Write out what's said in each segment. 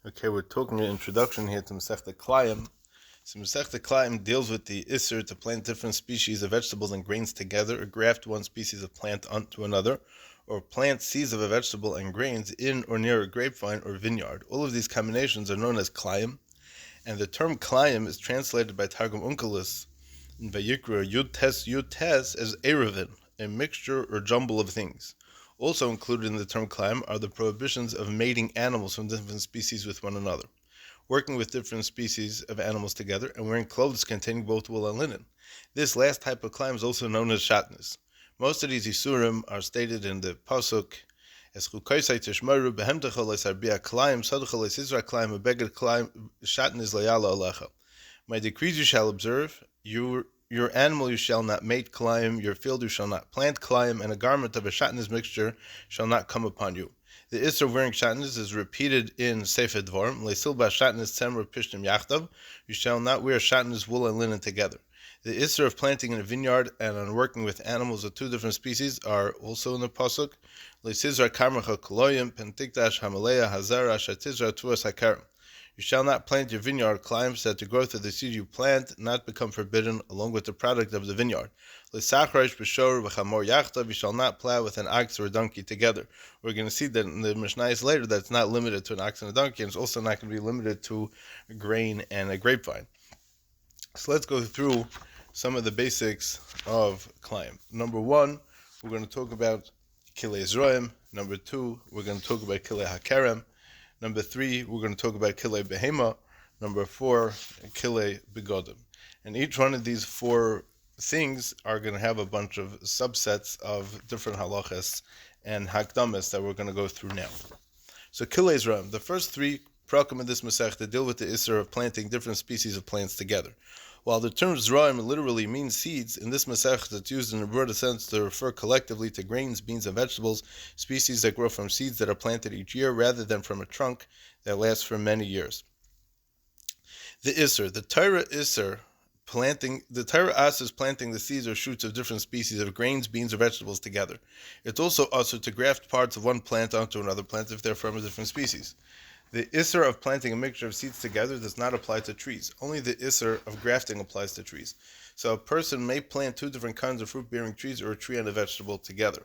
Okay, we're talking an introduction here to Mesechta Klayim. So Mesechta Klayim deals with the Isser to plant different species of vegetables and grains together, or graft one species of plant onto another, or plant seeds of a vegetable and grains in or near a grapevine or vineyard. All of these combinations are known as Klayim, and the term Klayim is translated by Targum Onkelos in Vayikra Yud Tes as Erevin, a mixture or jumble of things. Also included in the term Klayim are the prohibitions of mating animals from different species with one another, working with different species of animals together, and wearing clothes containing both wool and linen. This last type of Klayim is also known as shatnez. Most of these Isurim are stated in the Pasuk, Es chukaisai tishmaru behemtecha leisarbia Klayim, saducha leisizra Klayim, beged Klayim, shatnez layala alecha. My decrees you shall observe, your animal you shall not mate Klayim, your field you shall not plant Klayim, and a garment of a shatnez mixture shall not come upon you. The Isser of wearing shatnez is repeated in Sefer Dvarim, Leisil ba shatnez tzemra pishtim yachtav, you shall not wear shatnez, wool, and linen together. The Isser of planting in a vineyard and on working with animals of two different species are also in the Pasuk, Leisizra karmacha koloyim, pentikdash hamaleya hazara shatizra tuas hakarim. You shall not plant your vineyard Klayim, so that the growth of the seed you plant not become forbidden, along with the product of the vineyard. You shall not plow with an ox or a donkey together. We're going to see that in the Mishnayos later that it's not limited to an ox and a donkey, and it's also not going to be limited to a grain and a grapevine. So let's go through some of the basics of Klayim. Number one, we're going to talk about Kilei Zroim. Number two, we're going to talk about Kilei Hakerem. Number three, we're going to talk about Kilei Behema. Number four, Kilei Begodim. And each one of these four things are going to have a bunch of subsets of different halachas and hakdamas that we're going to go through now. So Kilei Zroim, the first three prakim of this Masechta deal with the Isser of planting different species of plants together. While the term Zroim literally means seeds, in this Masechta it's used in a broader sense to refer collectively to grains, beans, and vegetables, species that grow from seeds that are planted each year rather than from a trunk that lasts for many years. The Isser, the Torah Isser, the Torah asks planting the seeds or shoots of different species of grains, beans, or vegetables together. It's also also to graft parts of one plant onto another plant if they're from a different species. The Isser of planting a mixture of seeds together does not apply to trees. Only the Isser of grafting applies to trees. So a person may plant two different kinds of fruit-bearing trees or a tree and a vegetable together.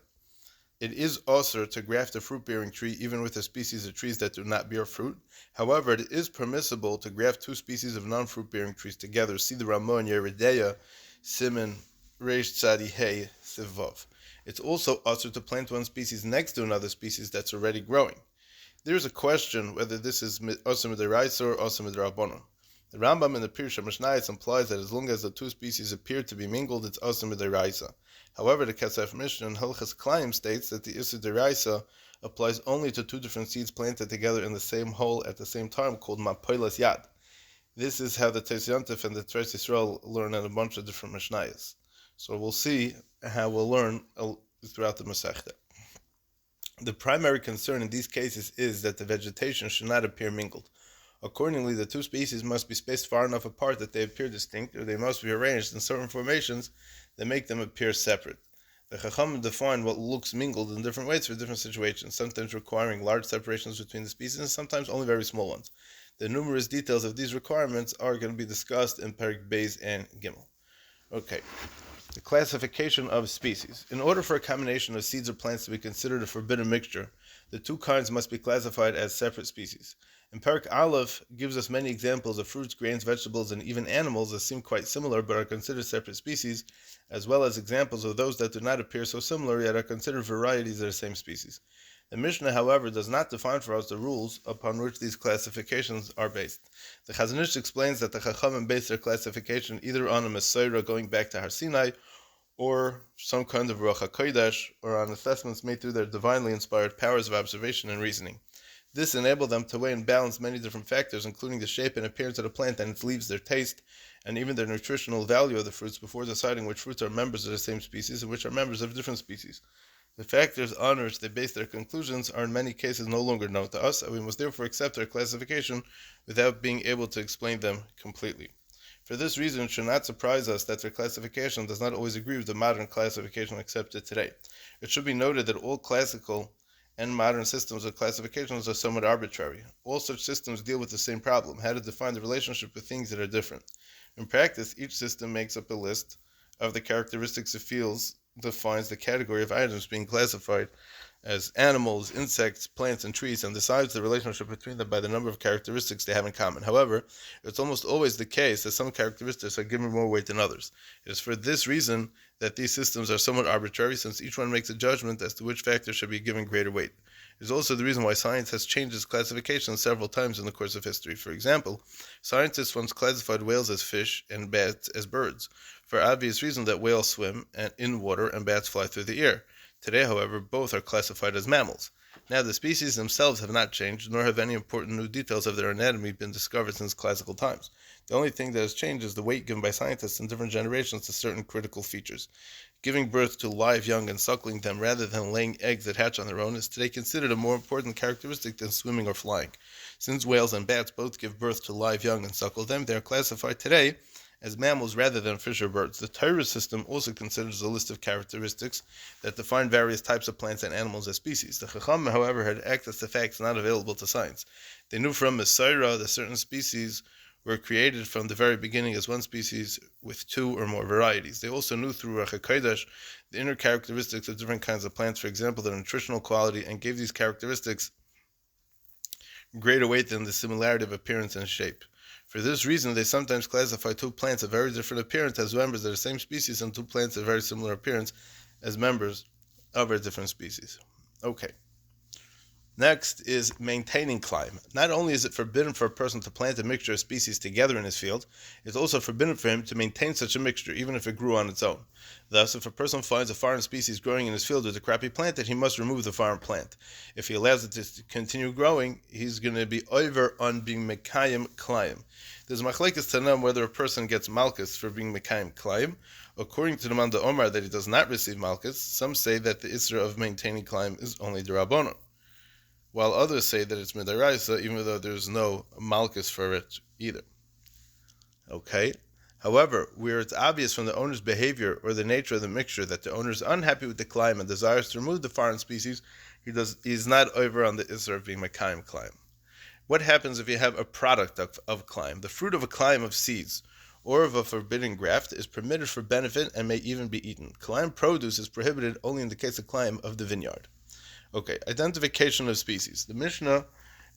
It is also to graft a fruit-bearing tree even with a species of trees that do not bear fruit. However, it is permissible to graft two species of non-fruit-bearing trees together. See the Ramah in Yeredeya, Siman, Reish Tzadi Hey, Sivvav. It's also also to plant one species next to another species that's already growing. There's a question whether this is Osam Midaraisa or Osam Midarabonon. The Rambam in the Pirush HaMishnayos implies that as long as the two species appear to be mingled, it's Osam Midaraisa. However, the Kesef Mishnah in Hilchas Klayim states that the Isser Deraisa applies only to two different seeds planted together in the same hole at the same time, called Mapoilas Yad. This is how the Tes Yontif and the Tres Yisrael learn in a bunch of different Mishnayos. So we'll see how we'll learn throughout the Masechta. The primary concern in these cases is that the vegetation should not appear mingled. Accordingly, the two species must be spaced far enough apart that they appear distinct, or they must be arranged in certain formations that make them appear separate. The Chachamim define what looks mingled in different ways for different situations, sometimes requiring large separations between the species and sometimes only very small ones. The numerous details of these requirements are going to be discussed in Perek Beis and Gimel. Okay. The classification of species. In order for a combination of seeds or plants to be considered a forbidden mixture, the two kinds must be classified as separate species. And Perek Aleph gives us many examples of fruits, grains, vegetables, and even animals that seem quite similar but are considered separate species, as well as examples of those that do not appear so similar yet are considered varieties of the same species. The Mishnah, however, does not define for us the rules upon which these classifications are based. The Chazon Ish explains that the Chachamim base their classification either on a Mesorah going back to Har Sinai, or some kind of Ruach HaKodesh, or on assessments made through their divinely inspired powers of observation and reasoning. This enabled them to weigh and balance many different factors, including the shape and appearance of the plant and its leaves, their taste, and even their nutritional value of the fruits before deciding which fruits are members of the same species and which are members of different species. The factors on which they base their conclusions are in many cases no longer known to us, and we must therefore accept their classification without being able to explain them completely. For this reason, it should not surprise us that their classification does not always agree with the modern classification accepted today. It should be noted that all classical and modern systems of classifications are somewhat arbitrary. All such systems deal with the same problem: how to define the relationship with things that are different. In practice, each system makes up a list of the characteristics it feels defines the category of items being classified as animals, insects, plants, and trees, and decides the relationship between them by the number of characteristics they have in common. However, it's almost always the case that some characteristics are given more weight than others. It is for this reason that these systems are somewhat arbitrary, since each one makes a judgment as to which factor should be given greater weight. It is also the reason why science has changed its classification several times in the course of history. For example, scientists once classified whales as fish and bats as birds, for obvious reason that whales swim in water and bats fly through the air. Today, however, both are classified as mammals. Now, the species themselves have not changed, nor have any important new details of their anatomy been discovered since classical times. The only thing that has changed is the weight given by scientists in different generations to certain critical features. Giving birth to live young and suckling them rather than laying eggs that hatch on their own is today considered a more important characteristic than swimming or flying. Since whales and bats both give birth to live young and suckle them, they are classified today as mammals rather than fish or birds. The Torah system also considers a list of characteristics that define various types of plants and animals as species. The Chacham, however, had access to facts not available to science. They knew from Mesorah that certain species were created from the very beginning as one species with two or more varieties. They also knew through Ruach HaKodesh the inner characteristics of different kinds of plants, for example, their nutritional quality, and gave these characteristics greater weight than the similarity of appearance and shape. For this reason, they sometimes classify two plants of very different appearance as members of the same species, and two plants of very similar appearance as members of a different species. Okay. Next is maintaining k'layim. Not only is it forbidden for a person to plant a mixture of species together in his field, it's also forbidden for him to maintain such a mixture, even if it grew on its own. Thus, if a person finds a foreign species growing in his field with a crappy plant, then he must remove the foreign plant. If he allows it to continue growing, he's going to be over on being mekayim k'layim. There's machlekes tanam whether a person gets malchus for being mekayim k'layim. According to the man Omar that he does not receive malchus, some say that the isra of maintaining k'layim is only d'Rabbanan, while others say that it's midaraisa, even though there's no malchus for it either. Okay? However, where it's obvious from the owner's behavior or the nature of the mixture that the owner is unhappy with the k'layim and desires to remove the foreign species, he's not over on the isra of being mekayim k'layim. What happens if you have a product of k'layim? The fruit of a k'layim of seeds or of a forbidden graft is permitted for benefit and may even be eaten. K'layim produce is prohibited only in the case of k'layim of the vineyard. Okay, identification of species. The Mishnah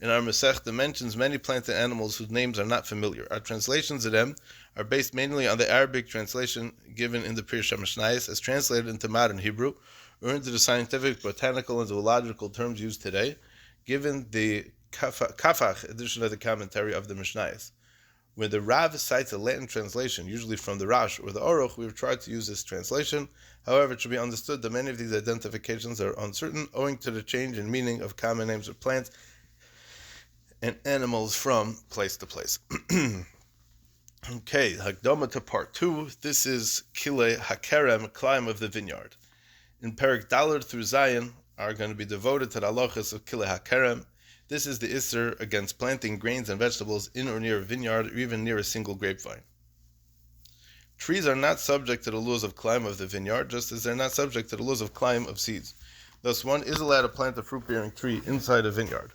in our Mesechta mentions many plants and animals whose names are not familiar. Our translations of them are based mainly on the Arabic translation given in the Pirush HaMishnayos as translated into modern Hebrew, or into the scientific, botanical, and zoological terms used today, given the Kafach edition of the commentary of the Mishnayos. When the Rav cites a Latin translation, usually from the Rash or the Aruch, we have tried to use this translation. However, it should be understood that many of these identifications are uncertain, owing to the change in meaning of common names of plants and animals from place to place. Okay, Hakdama to part 2. This is Kilei Hakerem, k'layim of the vineyard. In Perek Dalet through Zion are going to be devoted to the halachas of Kilei Hakerem. This is the Isser against planting grains and vegetables in or near a vineyard, or even near a single grapevine. Trees are not subject to the laws of k'layim of the vineyard, just as they're not subject to the laws of k'layim of seeds. Thus, one is allowed to plant a fruit-bearing tree inside a vineyard.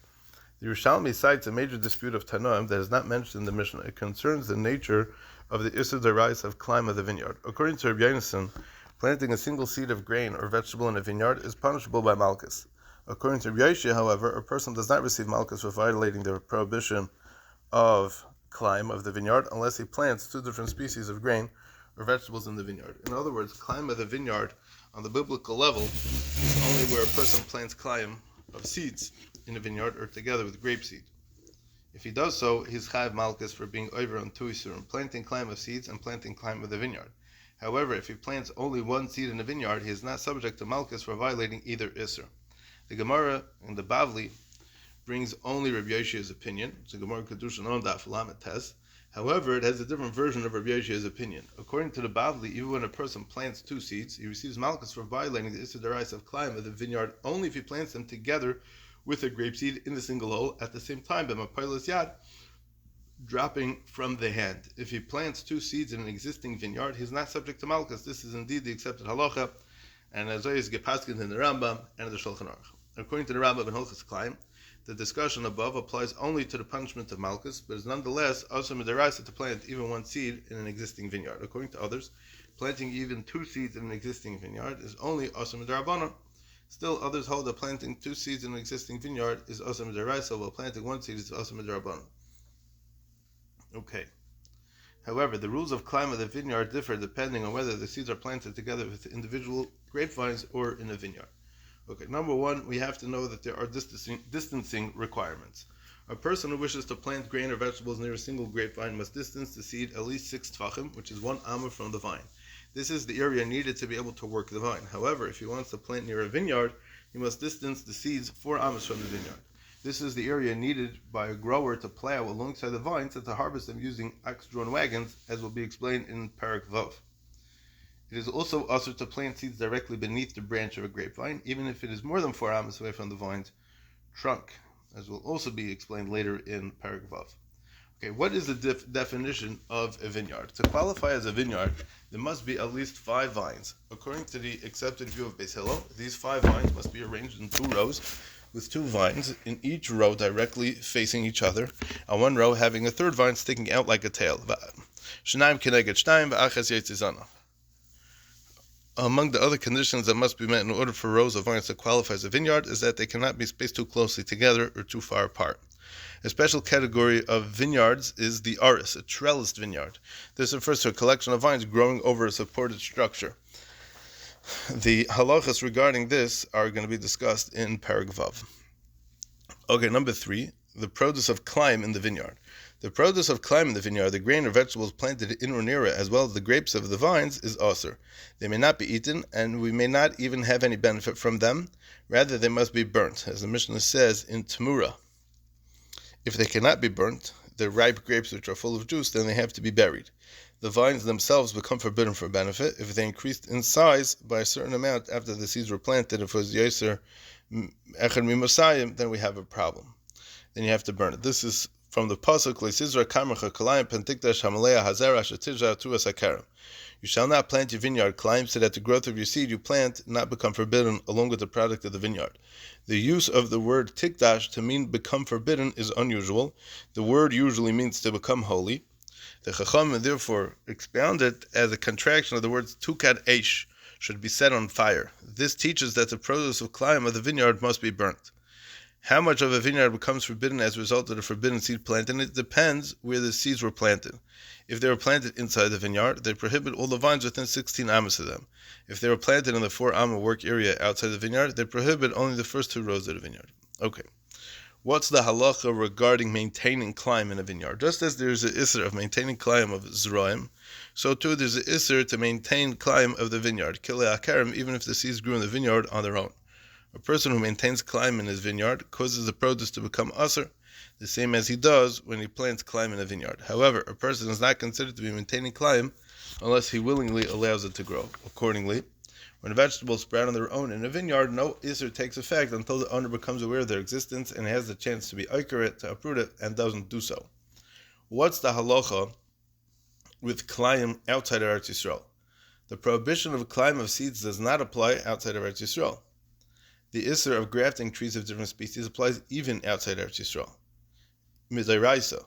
The Yerushalmi cites a major dispute of Tanoim that is not mentioned in the Mishnah. It concerns the nature of the Isser Derais of k'layim of the vineyard. According to Rabbi Yonasan, planting a single seed of grain or vegetable in a vineyard is punishable by malchus. According to Rabbi Yoshe, however, a person does not receive malchus for violating the prohibition of k'layim of the vineyard unless he plants two different species of grain or vegetables in the vineyard. In other words, k'layim of the vineyard on the biblical level is only where a person plants k'layim of seeds in a vineyard or together with grapeseed. If he does so, he's chayav malchus for being over on two isurim, planting k'layim of seeds and planting k'layim of the vineyard. However, if he plants only one seed in a vineyard, he is not subject to malchus for violating either isur. The Gemara in the Bavli brings only Rabbi Yoshe's opinion. It's a Gemara Kedusha on Daf Lamed Tes. However, it has a different version of Rabbi Yoshe's opinion. According to the Bavli, even when a person plants two seeds, he receives malchus for violating the Isser Derais of k'layim of the vineyard only if he plants them together with a grapeseed in the single hole at the same time, b'mapilas yad, dropping from the hand. If he plants two seeds in an existing vineyard, he is not subject to malchus. This is indeed the accepted halacha, and as always, gepaskin in the Rambam and the Shulchan Aruch. According to the Rabbah ben Hilchos Klayim, the discussion above applies only to the punishment of Malchus, but is nonetheless also midaraisa to plant even one seed in an existing vineyard. According to others, planting even 2 seeds in an existing vineyard is only also midarabanan. Still, others hold that planting 2 seeds in an existing vineyard is also midaraisa, while planting 1 seed is also midarabanan. Okay. However, the rules of climate of the vineyard differ depending on whether the seeds are planted together with individual grapevines or in a vineyard. Okay, number one, we have to know that there are distancing requirements. A person who wishes to plant grain or vegetables near a single grapevine must distance the seed at least 6 tvachim, which is 1 amma from the vine. This is the area needed to be able to work the vine. However, if he wants to plant near a vineyard, he must distance the seeds 4 ammas from the vineyard. This is the area needed by a grower to plow alongside the vines and to harvest them using ox-drawn wagons, as will be explained in Parak Vav. It is also usher to plant seeds directly beneath the branch of a grapevine, even if it is more than 4 ammas away from the vine's trunk, as will also be explained later in Parak Vav. Okay, what is the definition of a vineyard? To qualify as a vineyard, there must be at least 5 vines. According to the accepted view of Beis Hillel, these 5 vines must be arranged in 2 rows, with 2 vines in each row directly facing each other, and 1 row having a 3rd vine sticking out like a tail. Among the other conditions that must be met in order for rows of vines to qualify as a vineyard is that they cannot be spaced too closely together or too far apart. A special category of vineyards is the aris, a trellised vineyard. This refers to a collection of vines growing over a supported structure. The halachas regarding this are going to be discussed in Parak Vav. Okay, number 3, the produce of k'layim in the vineyard. The produce of k'layim in the vineyard, the grain or vegetables planted in or near it, as well as the grapes of the vines, is aser. They may not be eaten, and we may not even have any benefit from them. Rather, they must be burnt, as the Mishnah says in Tamura. If they cannot be burnt, the ripe grapes which are full of juice, then they have to be buried. The vines themselves become forbidden for benefit if they increased in size by a certain amount after the seeds were planted. If it was Yeser Echad Mimosayim, then we have a problem. Then you have to burn it. This is from the pasuk Leisizra Kamercha K'layim Pentikdash Hamalea Hazera Shetizra Tuas Hakarim. You shall not plant your vineyard k'layim, so that the growth of your seed you plant not become forbidden along with the product of the vineyard. The use of the word tikdash to mean become forbidden is unusual. The word usually means to become holy. The Chachamim therefore expound it as a contraction of the words tukad eish, should be set on fire. This teaches that the produce of k'layim of the vineyard must be burnt. How much of a vineyard becomes forbidden as a result of the forbidden seed planted? It depends where the seeds were planted. If they were planted inside the vineyard, they prohibit all the vines within 16 ammas of them. If they were planted in the 4 amma work area outside the vineyard, they prohibit only the first 2 rows of the vineyard. Okay. What's the halacha regarding maintaining k'layim in a vineyard? Just as there's an isser of maintaining k'layim of zroim, so too there's an isser to maintain k'layim of the vineyard, kilei akarim, even if the seeds grew in the vineyard on their own. A person who maintains k'layim in his vineyard causes the produce to become aser, the same as he does when he plants k'layim in a vineyard. However, a person is not considered to be maintaining k'layim unless he willingly allows it to grow. Accordingly, when vegetables sprout on their own in a vineyard, no iser takes effect until the owner becomes aware of their existence and has the chance to be oiker to uproot it, and doesn't do so. What's the halacha with k'layim outside of Eretz Yisrael? The prohibition of k'layim of seeds does not apply outside of Eretz Yisrael. The isser of grafting trees of different species applies even outside Eretz Yisrael. Midairaisa.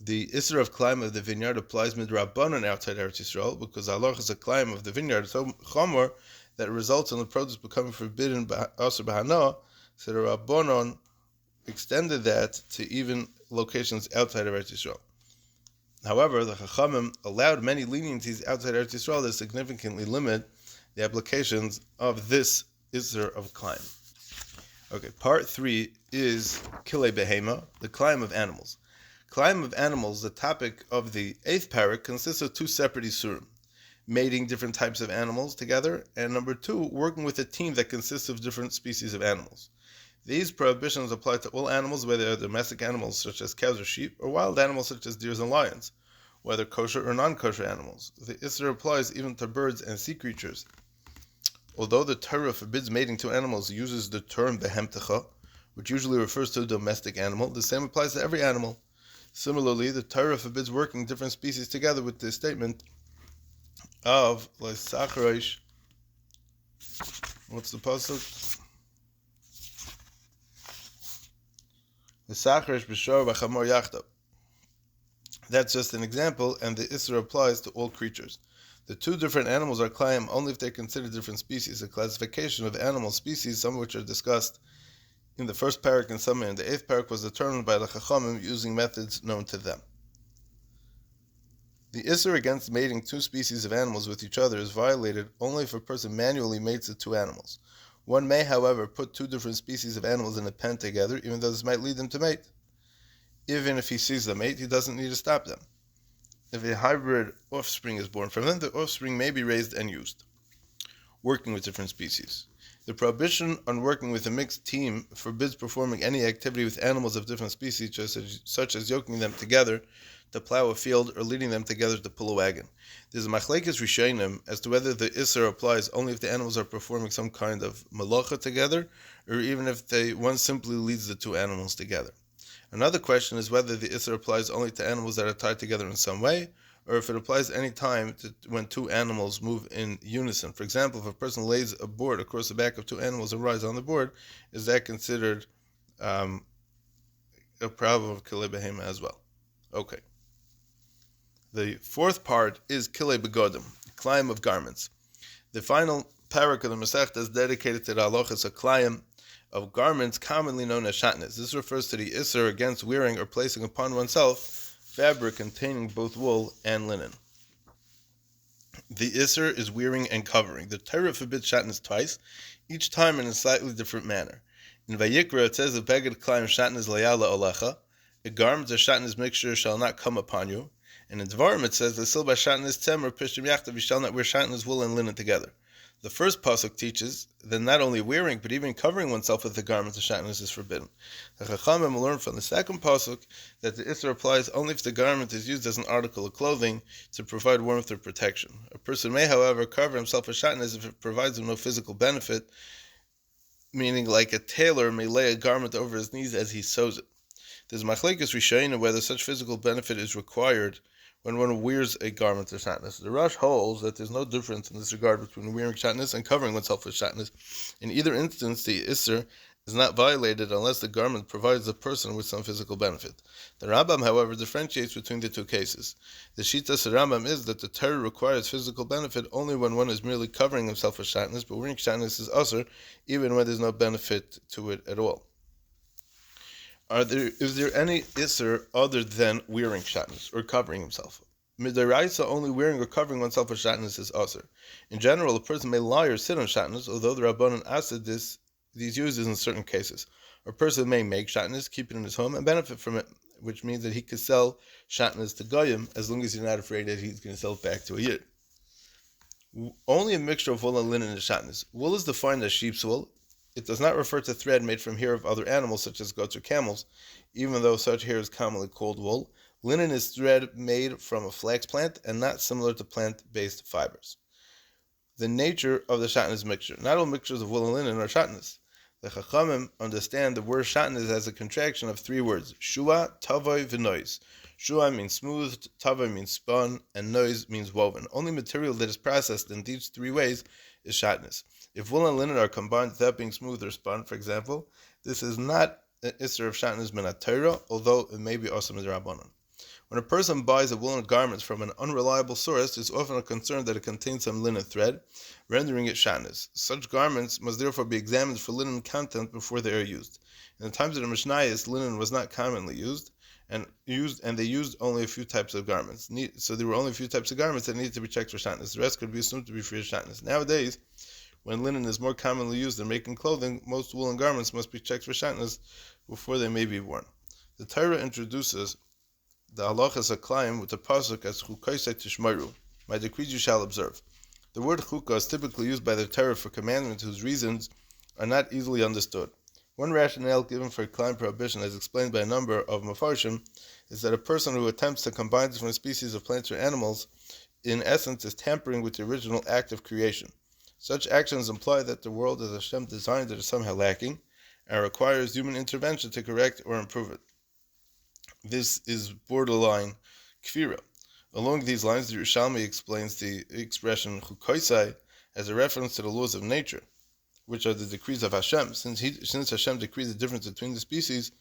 The isser of k'layim of the vineyard applies midrabanan outside Eretz Yisrael, because Allah is a k'layim of the vineyard so chomer that it results in the produce becoming forbidden aser b'hana. So the Rabbanon extended that to even locations outside of Eretz Yisrael. However, the Chachamim allowed many leniencies outside Eretz Yisrael that significantly limit the applications of this isser of k'layim. Okay, part 3 is kilei behema, the k'layim of animals. K'layim of animals, the topic of the 8th parak, consists of 2 separate isurim: mating different types of animals together, and number 2, working with a team that consists of different species of animals. These prohibitions apply to all animals, whether they are domestic animals such as cows or sheep, or wild animals such as deer and lions, whether kosher or non-kosher animals. The isser applies even to birds and sea creatures. Although the Torah forbids mating to animals, uses the term behemtecha, which usually refers to a domestic animal, the same applies to every animal. Similarly, the Torah forbids working different species together with the statement of Leisacharish. What's the pasuk? That's just an example, and the Isser applies to all creatures. The two different animals are klayim only if they're considered different species. A classification of animal species, some of which are discussed in the first parak and some in the 8th parak, was determined by the Chachamim using methods known to them. The Isser against mating two species of animals with each other is violated only if a person manually mates the two animals. One may, however, put two different species of animals in a pen together, even though this might lead them to mate. Even if he sees the mate, he doesn't need to stop them. If a hybrid offspring is born from them, the offspring may be raised and used. Working with different species. The prohibition on working with a mixed team forbids performing any activity with animals of different species, such as yoking them together to plow a field or leading them together to pull a wagon. There is a machlekes rishonim as to whether the Isser applies only if the animals are performing some kind of malacha together, or even if one simply leads the two animals together. Another question is whether the Isser applies only to animals that are tied together in some way, or if it applies any time when two animals move in unison. For example, if a person lays a board across the back of two animals and rides on the board, is that considered a problem of kilei behema as well? Okay. The fourth part is kilei begodim, klayim of garments. The final parak of the Masechta is dedicated to the halachas of klayim of garments commonly known as shatnez. This refers to the Isser against wearing or placing upon oneself fabric containing both wool and linen. The Isser is wearing and covering. The Torah forbids shatnez twice, each time in a slightly different manner. In Vayikra it says, "A beged klayim shatnez layala olecha," a garment of shatnez mixture shall not come upon you. And in Dvarim it says, "L'sil b'shatnez tzemer pishtim yachtav," you shall not wear shatnez, wool, and linen together. The first pasuk teaches that not only wearing, but even covering oneself with the garment of shatnez is forbidden. The Chachamim learn from the second pasuk that the Isser applies only if the garment is used as an article of clothing to provide warmth or protection. A person may, however, cover himself with shatnez if it provides him no physical benefit, meaning like a tailor may lay a garment over his knees as he sews it. There's machlekes rishonim whether such physical benefit is required when one wears a garment of shatnez. The Rosh holds that there's no difference in this regard between wearing shatnez and covering oneself with shatnez. In either instance, the Isser is not violated unless the garment provides the person with some physical benefit. The Rambam, however, differentiates between the two cases. The Shitas of Rambam is that the Torah requires physical benefit only when one is merely covering himself with shatnez, but wearing shatnez is usher even when there's no benefit to it at all. Is there any Isser other than wearing shatnez or covering himself? Midaraisa, only wearing or covering oneself with shatnez is usher. In general, a person may lie or sit on shatnez, although the Rabbanan asked these uses in certain cases. A person may make shatnez, keep it in his home, and benefit from it, which means that he could sell shatnez to goyim as long as he's not afraid that he's going to sell it back to a yid. Only a mixture of wool and linen is shatnez. Wool is defined as sheep's wool. It does not refer to thread made from hair of other animals such as goats or camels, even though such hair is commonly called wool. Linen is thread made from a flax plant and not similar to plant-based fibers. The nature of the shatnez mixture. Not all mixtures of wool and linen are shatnez. The Chachamim understand the word shatnez as a contraction of three words: shua, tavoy, v'nois. Shua means smoothed, tavoy means spun, and nois means woven. Only material that is processed in these three ways is shatnez. If wool and linen are combined without being smooth or spun, for example, this is not an Isser of shatnez min Torah, although it may be also midrabanan. When a person buys a woolen garment from an unreliable source, there is often a concern that it contains some linen thread, rendering it shatnez. Such garments must therefore be examined for linen content before they are used. In the times of the Mishnayos, linen was not commonly used, and they used only a few types of garments. So there were only a few types of garments that needed to be checked for shatnez. The rest could be assumed to be free of shatnez. Nowadays, when linen is more commonly used in making clothing, most woolen garments must be checked for shatnez before they may be worn. The Torah introduces the halachas of klayim with the pasuk as chukaisei tishmaru, my decrees you shall observe. The word chukah is typically used by the Torah for commandments whose reasons are not easily understood. One rationale given for klayim prohibition, as explained by a number of mafarshim, is that a person who attempts to combine different species of plants or animals, in essence, is tampering with the original act of creation. Such actions imply that the world as Hashem designed it is somehow lacking and requires human intervention to correct or improve it. This is borderline kfira. Along these lines, the Yerushalmi explains the expression chukaisai as a reference to the laws of nature, which are the decrees of Hashem. Since Hashem decrees the difference between the species,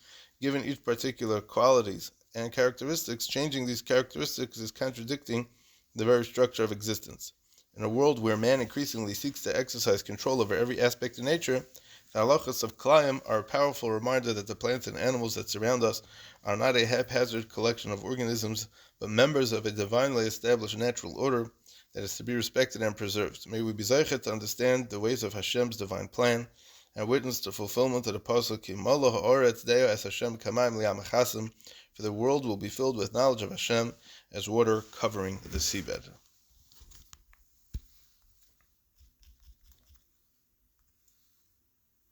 given each particular qualities and characteristics, changing these characteristics is contradicting the very structure of existence. In a world where man increasingly seeks to exercise control over every aspect of nature, the halachas of klayim are a powerful reminder that the plants and animals that surround us are not a haphazard collection of organisms, but members of a divinely established natural order that is to be respected and preserved. May we be zeichet to understand the ways of Hashem's divine plan and witness the fulfillment of the pasuk Ki molo ha'oretz deo es Hashem kamayim li'amachasim, for the world will be filled with knowledge of Hashem as water covering the seabed.